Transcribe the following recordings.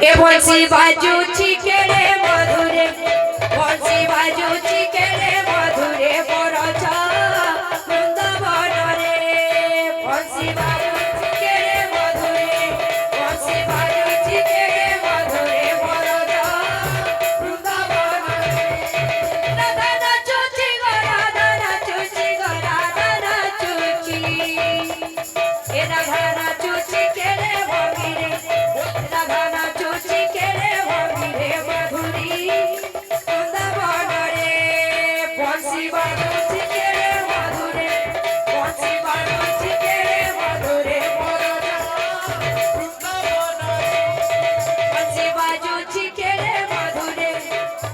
ए बंसी बाजूची केले मधुरे बंसी बाजूची केले मधुरे बरचा वृंदावन रे बंसी बाजूची केले मधुरे बंसी बाजूची केले मधुरे बरचा वृंदावन रे राधा नाचुची गो राधा नाचुची गो राधा नाचुची ए राधा नाचुची केले भगिरे राधा नाचुची केले भगिरे मधुरी वृंदावन रे बंसी बाजूची केले मधुरे बंसी बाजूची केले मधुरे बरचा वृंदावन रे बंसी बाजूची केले मधुरे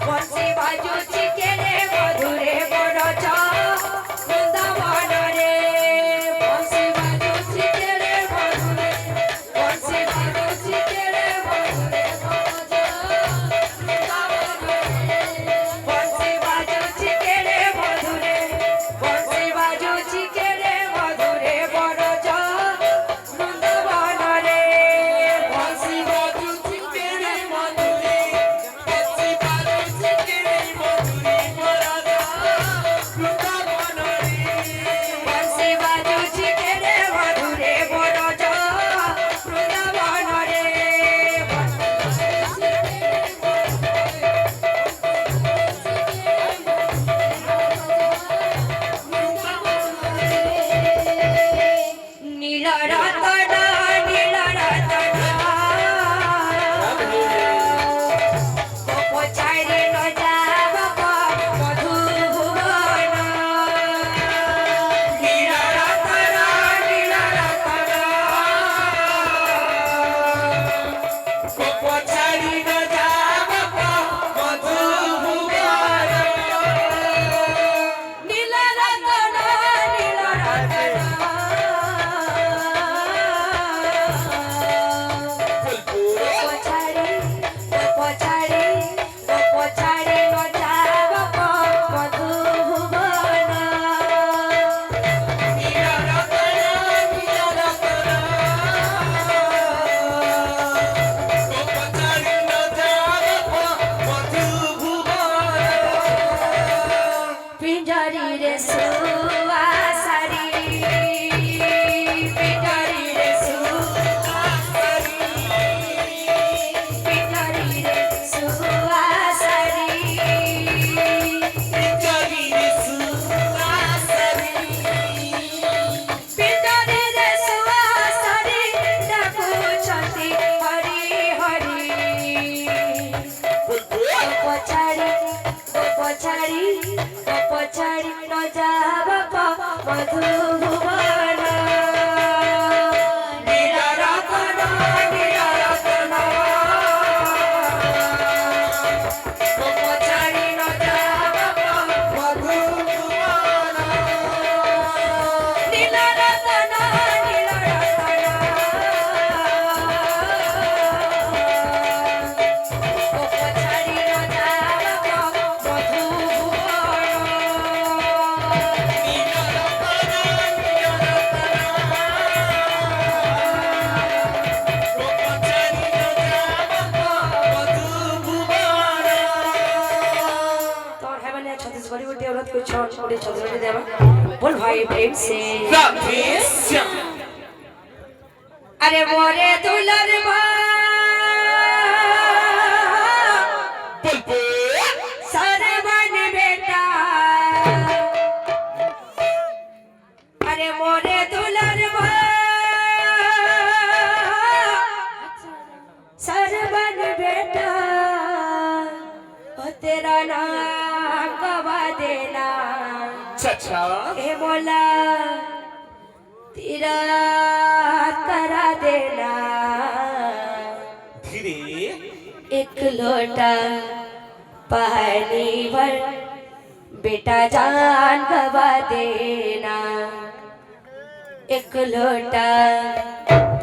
बंसी बाजूची केले मधुरे बरचा वृंदावन रे बंसी बाजूची केले मधुरे बंसी बाजूची केले मधुरे बरचा वृंदावन रे बंसी बाजूची केले मधुरे बंसी बाजूची केले मधुरे बरचा वृंदावन रे बंसी बाजूची केले मधुरे बंसी बाजूची केले मधुरे बरचा वृंदावन रे बंसी बाजूची केले मधुरे बरचा वृंदावन रे नीला रातना नीला रातना पछाड़ी न जाब मधुभुवन नीला रातना नीला रातना पछाड़ी न जाब मधुभुवन नीला रातना नीला रातना पछाड़ी पछाड़ी पछाड़ी न जाब मधुभुवन नीला रातना नीला रातना पछाड़ी न जाब मधुभुवन पिंजरी रे सुवासरी पिंजरी रे सुवासरी पिंजरी रे सुवासरी पिंजरी रे सुवासरी पिंजरी रे सुवासरी डाकुछंती हरि हरि पछाड़ी पछाड़ी पछाड़ी न जाब मधुभुवन नीला रातना नीला रातना पछाड़ी न जाब मधुभुवन नीला रातना नीला रातना पछाड़ी न जाब छत्तीसगढ़ी को औरत को छोड़ छोड़े छत्तीसगढ़ी देवा बोल भाई प्रेम से अरे मोरे दुलर सरवन बेटा अरे मोरे दुलर सरवन बेटा ओ तेरा नाम गवा देना अच्छा ए बोला तेरा करा देना धीरे एक लोटा पानी भर बेटा जान गवा देना एक लोटा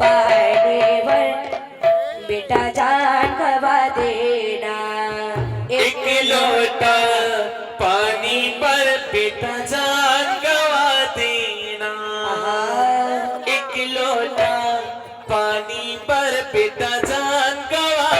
पानी भर बेटा जान गवा देना एक लोटा पानी पर बेटा जान गवा देना एक लोटा पानी पर बेटा जान गवा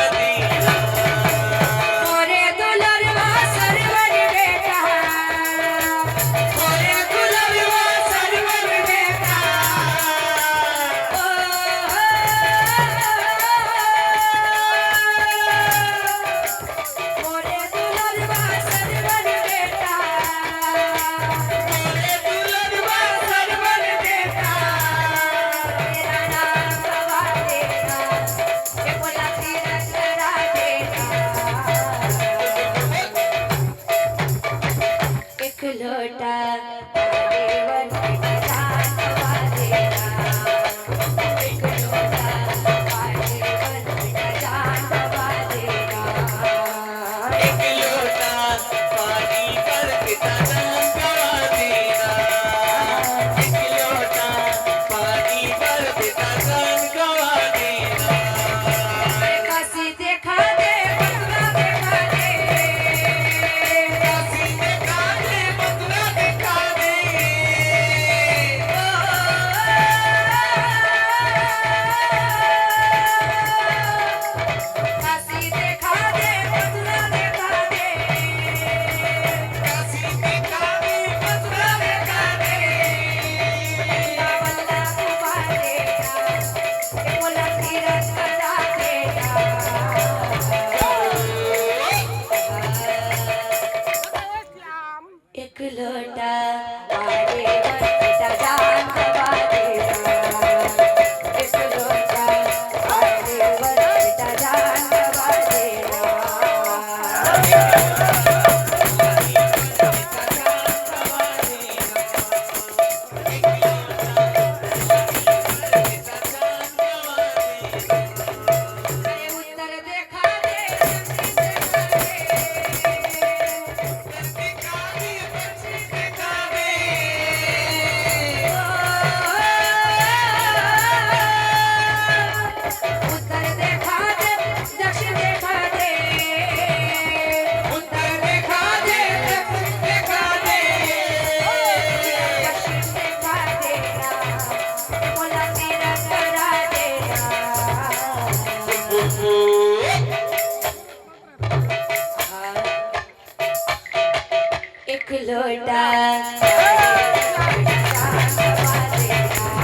एक लोटा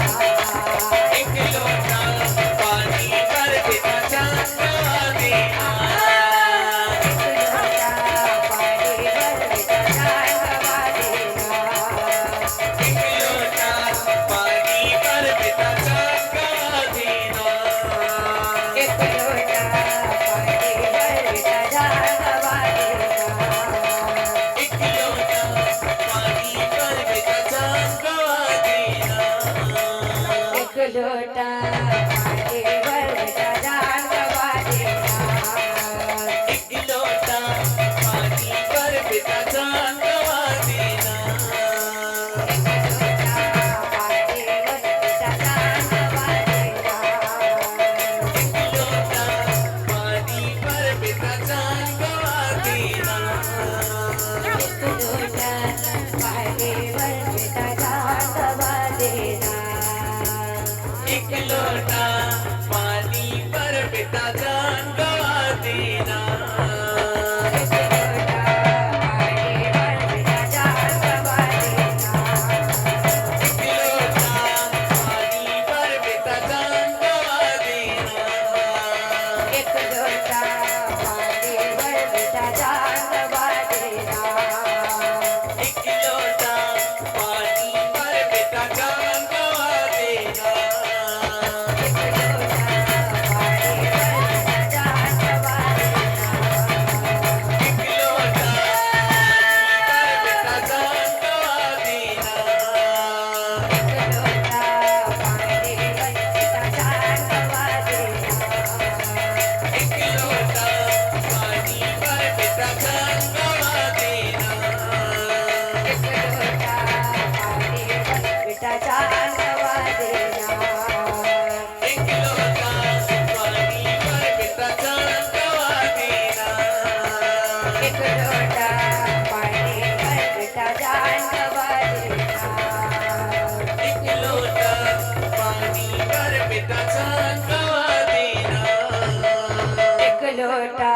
एक लोटा पानी भर पिता जान गवा देना एक लोटा पानी भर पिता जान गवा देना एक लोटा पानी भर बेटा जान गवा देना एक लोटा पानी भर पिता जान गवा देना एक लोटा पानी भर बेटा जान गवा देना एक लोटा पानी भर पिता जान गवा देना पानी भर बेटा जान गवा देना एक लोटा पानी भर पिता जान गवा देना एक लोटा पानी भर बेटा जान गवा देना एक लोटा पानी भर पिता जान गवा देना एक लोटा पानी भर बेटा जान गवा देना एक लोटा पानी भर पिता जान गवा देना एक लोटा पानी भर बेटा जान गवा देना एक लोटा पानी भर पिता जान गवा देना एक लोटा पानी भर बेटा जान गवा देना एक लोटा पानी भर पिता जान गवा देना एक लोटा पानी भर बेटा जान गवा देना एक लोटा पानी भर पिता जान गवा देना एक लोटा पानी भर बेटा जान गवा देना एक लोटा पानी भर पिता जान गवा देना एक लोटा पानी भर बेटा जान गवा देना एक लोटा